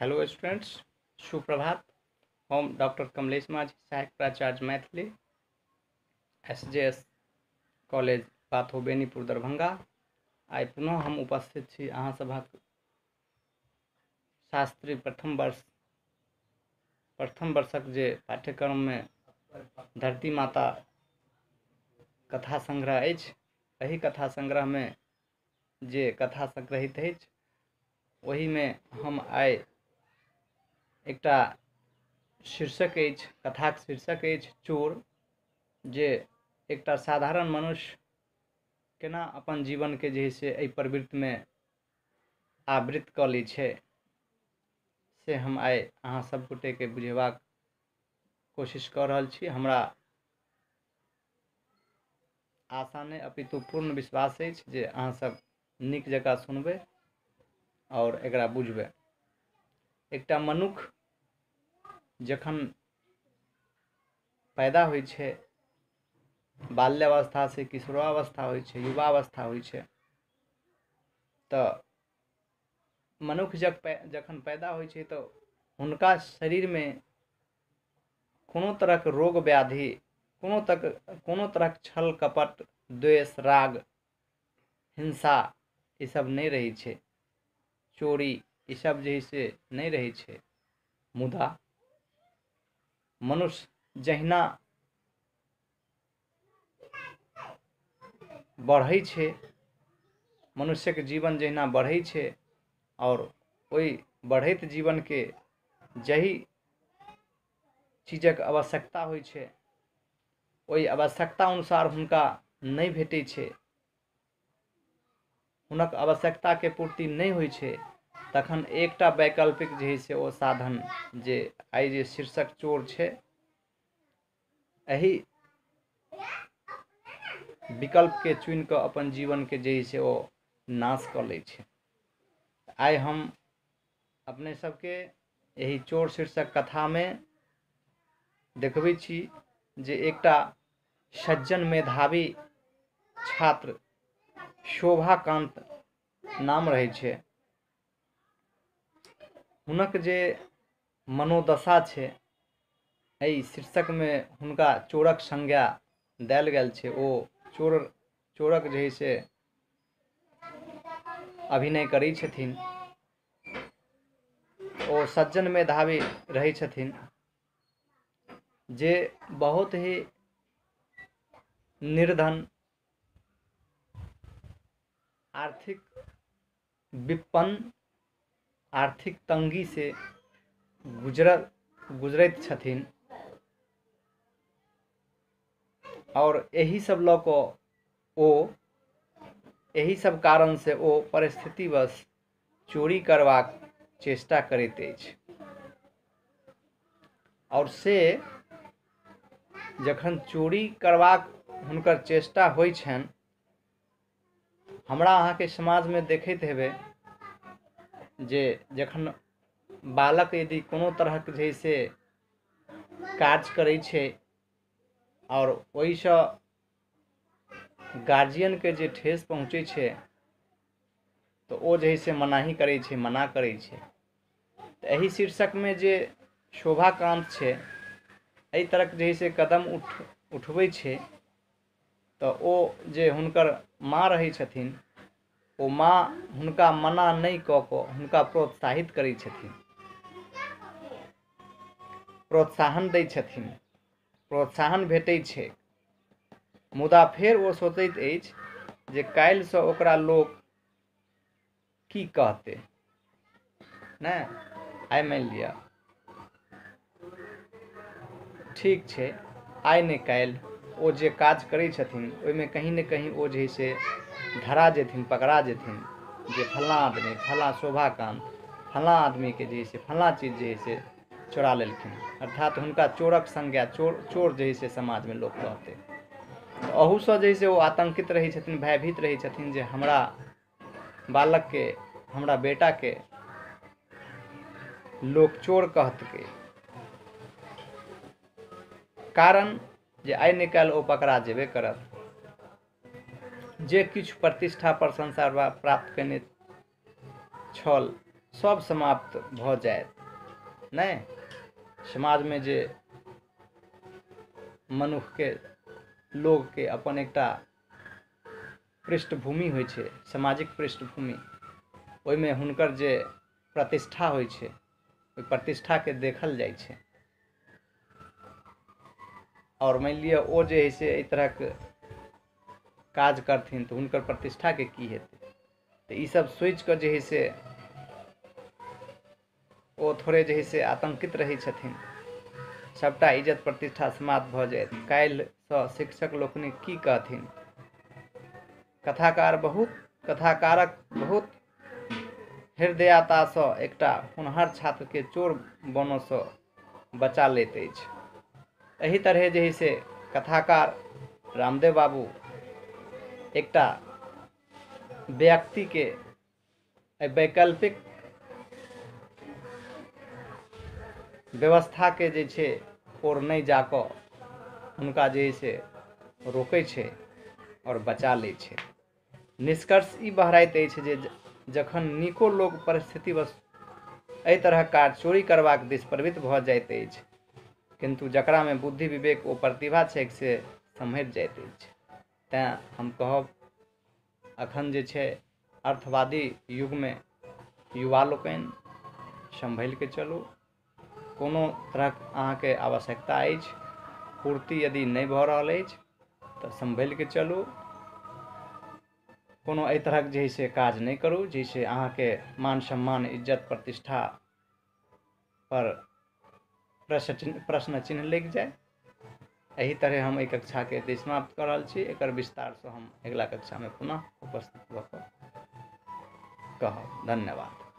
Hello students, सुप्रभात। हम doctor Kamlesh माझी, सहायक प्राचार्य मैथिली, SJS कॉलेज पाथो बेनीपुर दरभंगा। आइ पुनः हम उपस्थित छी अहाँ सभक शास्त्री प्रथम वर्षक जे पाठ्यक्रम में धरती माता कथा संग्रह अछि। एही कथा संग्रह में जे कथा संग्रहित अछि ओही में हम आइ एकटा शीर्षक अछि, कथाक शीर्षक अछि चोर। जे एकटा साधारण मनुष्य केना अपन जीवन के जे से एहि प्रवृत्ति में आवृत कऽ लै छै से हम आइ अहाँ सब गोटे के बुझेबाक कोशिश कऽ रहल छी। हमरा आशा नहि अपितु पूर्ण विश्वास अछि जे अहाँ सब नीक जकाँ सुनबै और एकरा बुझबै। एकटा मनुष्य जखन पैदा होइ छै, बाल्यावस्था से किशोरावस्था होइ छै, युवावस्था होइ छै, तऽ मनुष्य जखन पैदा होइ छै तऽ हुनका शरीर में कोनो तरहक रोग व्याधि, कोनो तरहक छल कपट, द्वेष, राग, हिंसा ई सब नहीं रही छै, चोरी ई सब जे से नहीं रही छै। मुदा मनुष्य जहिना बढ़ै छै, मनुष्य के जीवन जहिना बढ़ै छै और ओई बढ़ैत जीवन के जही चीजक आवश्यकता होइ छै ओई आवश्यकता अनुसार हुनका नहीं भेटै छै, हुनक आवश्यकता के पूर्ति नहीं होइ छै, तखन एकटा वैकल्पिक जे है से ओ साधन जे आइ जे शीर्षक चोर छै, एही विकल्प के चुनि कऽ अपन जीवन के जे है से ओ नाश कऽ लै छै। आइ हम अपने सबके यही चोर शीर्षक कथा में देखबै छी जे एकटा सज्जन मेधावी छात्र शोभाकांत नाम रहै छै। हुनक जे मनोदशा छै, एहि शीर्षक में हुनका चोरक संज्ञा देल गेल छै। ओ चोरक जे है से अभिनय करै छथिन। ओ सज्जन मेधावी रहै छथिन जे बहुत ही निर्धन, आर्थिक विपन्न, आर्थिक तंगी से गुजरैत छथिन और यही सब लऽ कऽ ओ यही सब कारण से ओ परिस्थितिवश चोरी करबाक चेष्टा करैत अछि। और से जखन चोरी करबाक हुनकर चेष्टा होइ छनि, हमरा अहाँ के समाज में देखैत हेबै जे जखन बालक यदि कोनो तरहक जे से काज करै छै और ओहिसँ गार्जियन के जे ठेस पहुँचै छै तो ओ जे से मनाही करै छै, मना करै छै। तऽ एही शीर्षक में जे शोभाकांत छै, एहि तरह जे से कदम उठबै छै तऽ ओ जे हुनकर माँ रहै छथिन, ओ माँ हुनका मना नहीं कऽ कऽ हुनका प्रोत्साहित करै छथिन, प्रोत्साहन दै छथिन, प्रोत्साहन भेटै छै। मुदा फेर ओ सोचैत अछि जे काल्हि से ओकरा लोक की कहतै। नहि, आइ मान लिअ ठीक छै, आइ नहीं काल्हि ओ जे काज करै छथिन ओहिमे कहीं न कहीं ओ जे से धरा जेथिन, पकड़ा जेथिन जे फल्लाँ आदमी, फल्लाँ शोभाकांत फल्लाँ आदमी के जे से फल्लाँ चीज जे से चोरा लेलखिन, अर्थात हुनका चोरक संज्ञा, चोर जे से समाज में लोक कहतै। अहूसँ जे से ओ आतंकित रहै छथिन, भयभीत रहै छथिन जे हमरा बालक के, हमरा बेटा के लोक चोर कहतकै। कारण जे आइ नहीं काल्हि ओ पकड़ा जेबे करत। जे किछु प्रतिष्ठा प्रशंसा प्राप्त केने छल सब समाप्त भ जायत नहीं। समाज में जे मनुष्य के लोग के अपन एकटा पृष्ठभूमि होइ छै, सामाजिक पृष्ठभूमि, ओहिमे हुनकर जे प्रतिष्ठा होइ छै, ओहि प्रतिष्ठा के देखल जाइ छै। और मान लिअ ओ जे है से एहि तरहक काज करथिन तऽ हुनकर प्रतिष्ठा के की हेतै। तऽ ई सब सोचि कऽ जे है से ओ थोड़े जे है से आतंकित रहै छथिन। सबटा इज्जत प्रतिष्ठा समाप्त भऽ जायत। काल्हिसँ शिक्षक लोकनि की कहथिन। कथाकारक बहुत हृदयतासँ एकटा होनहार छात्र के चोर बनसँ बचा लैत अछि। एही तरह जे है से कथाकार रामदेव बाबू एकटा व्यक्ति के वैकल्पिक व्यवस्था के जे छै ओर नहीं जाकऽ हुनका जे है से रोकै छै और बचा लै छै। निष्कर्ष ई बहराइत अछि जे जखन नीको लोक परिस्थितिवश एहि तरह काज चोरी करबाक दिस प्रवृत्त भऽ जाइत अछि, किंतु जकरा में बुद्धि विवेक ओ प्रतिभा छै से सम्हरि जाइत अछि। तैँ हम कहब अखन जे छै अर्थवादी युग में युवा लोकनि संभलि के चलू। कोनो तरहक अहाँके आवश्यकता अछि, पूर्ति यदि नहीं भऽ रहल अछि तऽ संभलि के चलू। कोनो एहि तरहक जे है से काज नहीं करू जैसे अहाँके मान सम्मान इज्जत प्रतिष्ठा पर प्रश्न चिन्ह लग जाए। एही तरह हम एहि कक्षा के एतय समाप्त कऽ रहल छी। एकर विस्तार से हम अगिला कक्षा में पुनः उपस्थित भऽ कऽ कहब। धन्यवाद।